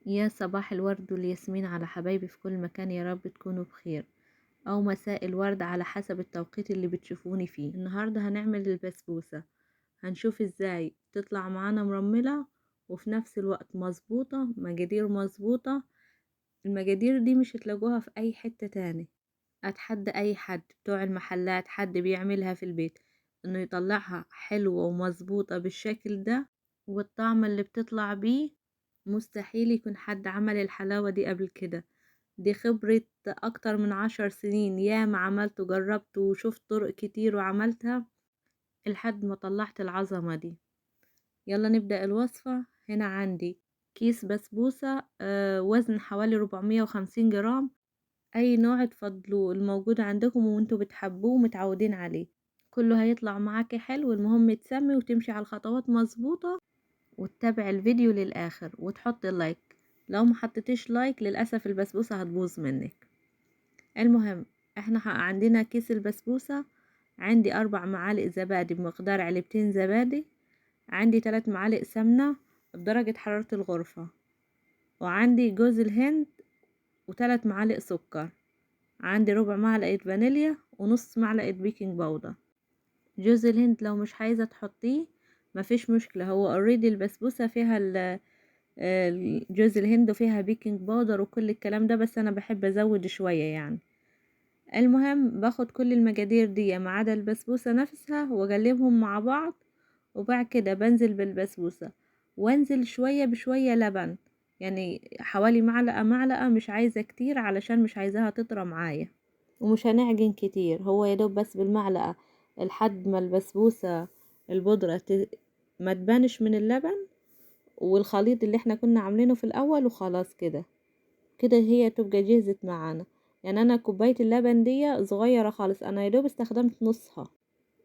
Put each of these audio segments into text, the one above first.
يا صباح الورد والياسمين على حبايبي في كل مكان، يا رب تكونوا بخير. او مساء الورد على حسب التوقيت اللي بتشوفوني فيه. النهاردة هنعمل البسبوسة. هنشوف ازاي تطلع معانا مرملة وفي نفس الوقت مظبوطة، مقادير مظبوطة. المقادير دي مش هتلاقوها في اي حتة تاني. اتحدى اي حد بتوع المحلات، حد بيعملها في البيت، انه يطلعها حلوة ومظبوطة بالشكل ده والطعم اللي بتطلع بيه. مستحيل يكون حد عمل الحلاوة دي قبل كده. دي خبرة أكتر من 10 سنين، ياما عملت وجربت وشفت طرق كتير وعملتها لحد ما طلعت العظمة دي. يلا نبدأ الوصفة. هنا عندي كيس بسبوسة، وزن حوالي 450 جرام. أي نوع تفضلوه الموجود عندكم وانتوا بتحبوه ومتعودين عليه، كله هيطلع معاكي حلو. المهم تسمي وتمشي على الخطوات مظبوطة وتتابع الفيديو للآخر وتحط اللايك. لو ما حطيتيش لايك للأسف البسبوسة هتبوظ منك. المهم، احنا عندنا كيس البسبوسة. عندي 4 معالق زبادي بمقدار علبتين زبادي. عندي 3 معالق سمنة بدرجة حرارة الغرفة. وعندي جوز الهند و3 معالق سكر. عندي ربع معلقة فانيليا ونص معلقة بيكنج باودر. جوز الهند لو مش عايزة تحطيه مفيش مشكلة، هو اوريدي البسبوسة فيها جوز الهند وفيها بيكنج باودر وكل الكلام ده، بس انا بحب ازود شوية يعني. المهم باخد كل المقادير دي ما عدا البسبوسة نفسها واقلبهم مع بعض. وبعد كده بنزل بالبسبوسة وانزل شوية بشوية لبن، يعني حوالي معلقة معلقة، مش عايزة كتير علشان مش عايزاها تطرى معايا. ومش هنعجن كتير، هو يدوب بس بالمعلقة لحد ما البسبوسة البودرة ما تبانش من اللبن والخليط اللي احنا كنا عاملينه في الاول، وخلاص كده كده هي تبقى جهزت معانا. يعني انا كوباية اللبن دي صغيرة خالص، انا يدوب استخدمت نصها،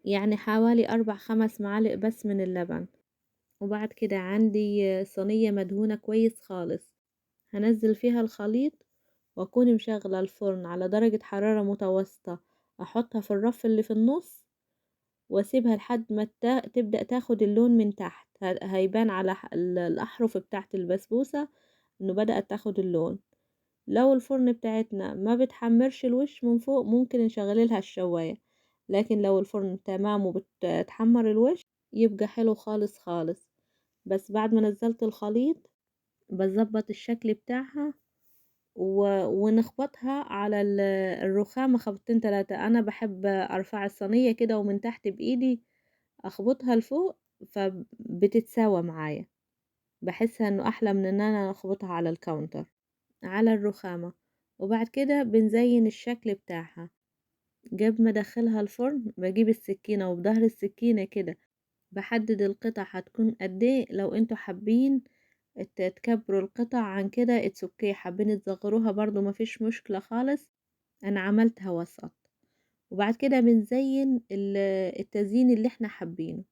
يعني حوالي 4 5 معالق بس من اللبن. وبعد كده عندي صينية مدهونة كويس خالص، هنزل فيها الخليط واكون مشغلة الفرن على درجة حرارة متوسطة. احطها في الرف اللي في النص واسيبها لحد ما تبدأ تاخد اللون من تحت. هيبان على الاحرف بتاعت البسبوسة انه بدأت تاخد اللون. لو الفرن بتاعتنا ما بتحمرش الوش من فوق ممكن نشغل لها الشواية، لكن لو الفرن تمام وبتحمر الوش يبقى حلو خالص خالص. بس بعد ما نزلت الخليط بظبط الشكل بتاعها ونخبطها على الرخامة خبطتين 3. انا بحب ارفع الصينية كده ومن تحت بايدي اخبطها لفوق فبتتساوى معايا. بحسها انه احلى من ان انا اخبطها على الكاونتر، على الرخامة. وبعد كده بنزين الشكل بتاعها. قبل ما ادخلها الفرن بجيب السكينة وبظهر السكينة كده بحدد القطع هتكون قد ايه. لو انتوا حابين تكبروا القطع عن كده اتس اوكي، حابين تصغروها برضو مفيش مشكلة خالص. انا عملتها وسط. وبعد كده بنزين التزيين اللي احنا حابينه.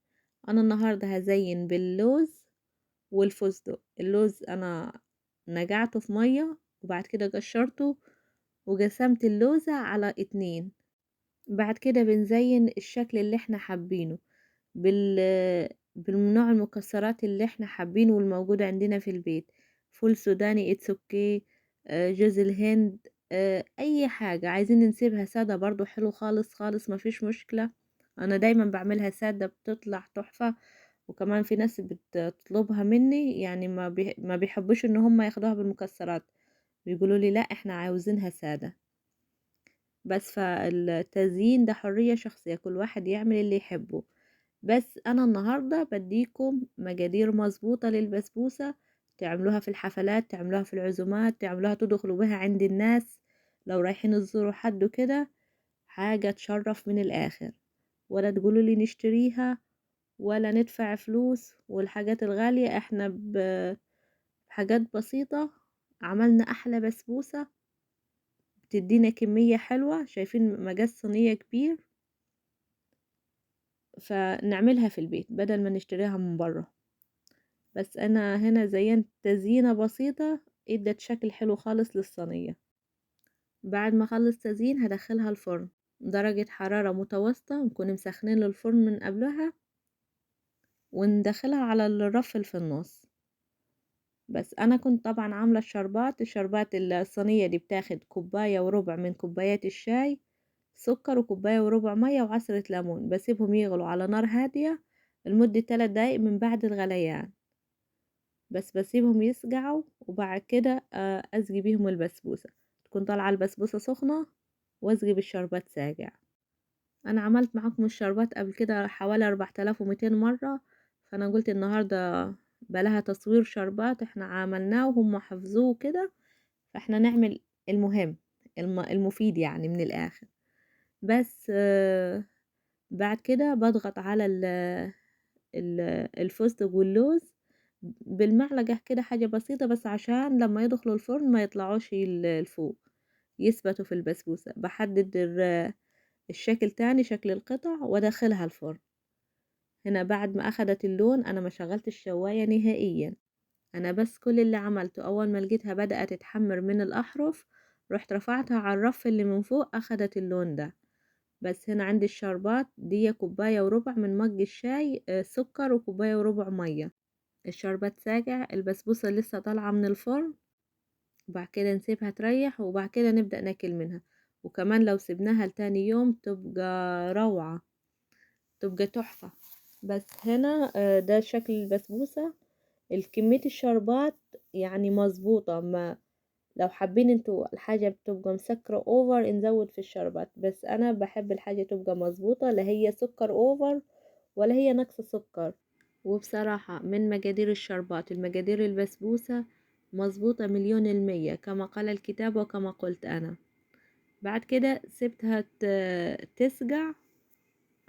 انا النهاردة هزين باللوز والفستق. اللوز انا نقعته في مية وبعد كده قشرته وقسمت اللوزة على 2. بعد كده بنزين الشكل اللي احنا حابينه بال بالنوع المكسرات اللي احنا حابينه والموجود عندنا في البيت. فول سوداني اتس اوكي، جوز الهند، اي حاجة عايزين نسيبها سادة برضو حلو خالص خالص مفيش مشكلة. انا دايما بعملها سادة بتطلع تحفة. وكمان في ناس بتطلبها مني، يعني ما بيحبوش ان هم ياخدوها بالمكسرات، بيقولوا لي لا احنا عاوزينها سادة. بس فالتزيين ده حرية شخصية، كل واحد يعمل اللي يحبه. بس انا النهاردة بديكم مقادير مظبوطة للبسبوسة، تعملوها في الحفلات، تعملوها في العزومات، تعملوها تدخلوا بها عند الناس لو رايحين تزوروا حد وكده. حاجة تشرف من الاخر، ولا تقولوا لي نشتريها ولا ندفع فلوس والحاجات الغالية. احنا بحاجات بسيطة عملنا احلى بسبوسة بتدينا كمية حلوة. شايفين مقاس صينية كبير، فنعملها في البيت بدل ما نشتريها من بره. بس انا هنا زينت تزيينة بسيطة ادت شكل حلو خالص للصينية. بعد ما اخلص تزيين هدخلها الفرن درجة حرارة متوسطة، نكون مسخنين الفرن من قبلها وندخلها على الرف اللي في النص. بس انا كنت طبعا عاملة الشربات الصينية دي بتاخد كوباية وربع من كوبايات الشاي سكر، وكوباية وربع مية وعصرة ليمون، بسيبهم يغلوا على نار هادية لمدة 3 دقايق من بعد الغليان. بس بسيبهم يسقعوا، وبعد كده اسقي بيهم البسبوسة، تكون طالعة البسبوسة سخنة واسقي بالشربات ساقع. انا عملت معاكم الشربات قبل كده حوالي 4200 مرة، فانا قلت النهاردة بلاها تصوير شربات احنا عملناه وهم حفظوه كده، فاحنا نعمل المهم المفيد يعني من الاخر. بس بعد كده بضغط على الفستق واللوز بالمعلقة كده، حاجة بسيطة بس عشان لما يدخلوا الفرن ما يطلعوش الفوق، يثبتوا في البسبوسة. بحدد الشكل تاني، شكل القطع، وادخلها الفرن. هنا بعد ما اخدت اللون انا ما شغلت الشواية نهائيا، انا بس كل اللي عملته اول ما لقيتها بدأت تتحمر من الاحرف رحت رفعتها على الرف اللي من فوق اخدت اللون ده. بس هنا عندي الشربات دي كوباية وربع من مج الشاي سكر، وكوباية وربع مية. الشربات ساقع، البسبوسة لسه طالعة من الفرن، وبعد كده نسيبها تريح، وبعد كده نبدأ ناكل منها. وكمان لو سبناها لتاني يوم تبقى روعة، تبقى تحفة. بس هنا ده شكل البسبوسة. الكمية الشربات يعني مظبوطة، ما لو حابين انتوا الحاجة بتبقى مسكرة اوفر نزود في الشربات، بس انا بحب الحاجة تبقى مظبوطة، لا هي سكر اوفر ولا هي نقص سكر. وبصراحة من مقادير الشربات المقادير البسبوسة مظبوطة 100% كما قال الكتاب وكما قلت انا. بعد كده سبتها تسقع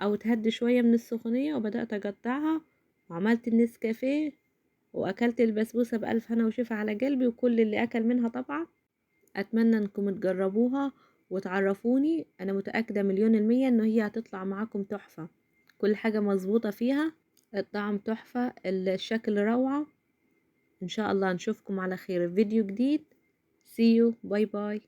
او تهدي شوية من السخونية، وبدأت اقطعها وعملت النسكافيه واكلت البسبوسة بألف هنا وشفا على قلبي وكل اللي اكل منها طبعا. اتمنى انكم تجربوها وتعرفوني، انا متأكدة 1000000% انه هي هتطلع معاكم تحفة، كل حاجة مظبوطة فيها، الطعم تحفة، الشكل روعة. ان شاء الله نشوفكم على خير في فيديو جديد. See you. باي باي.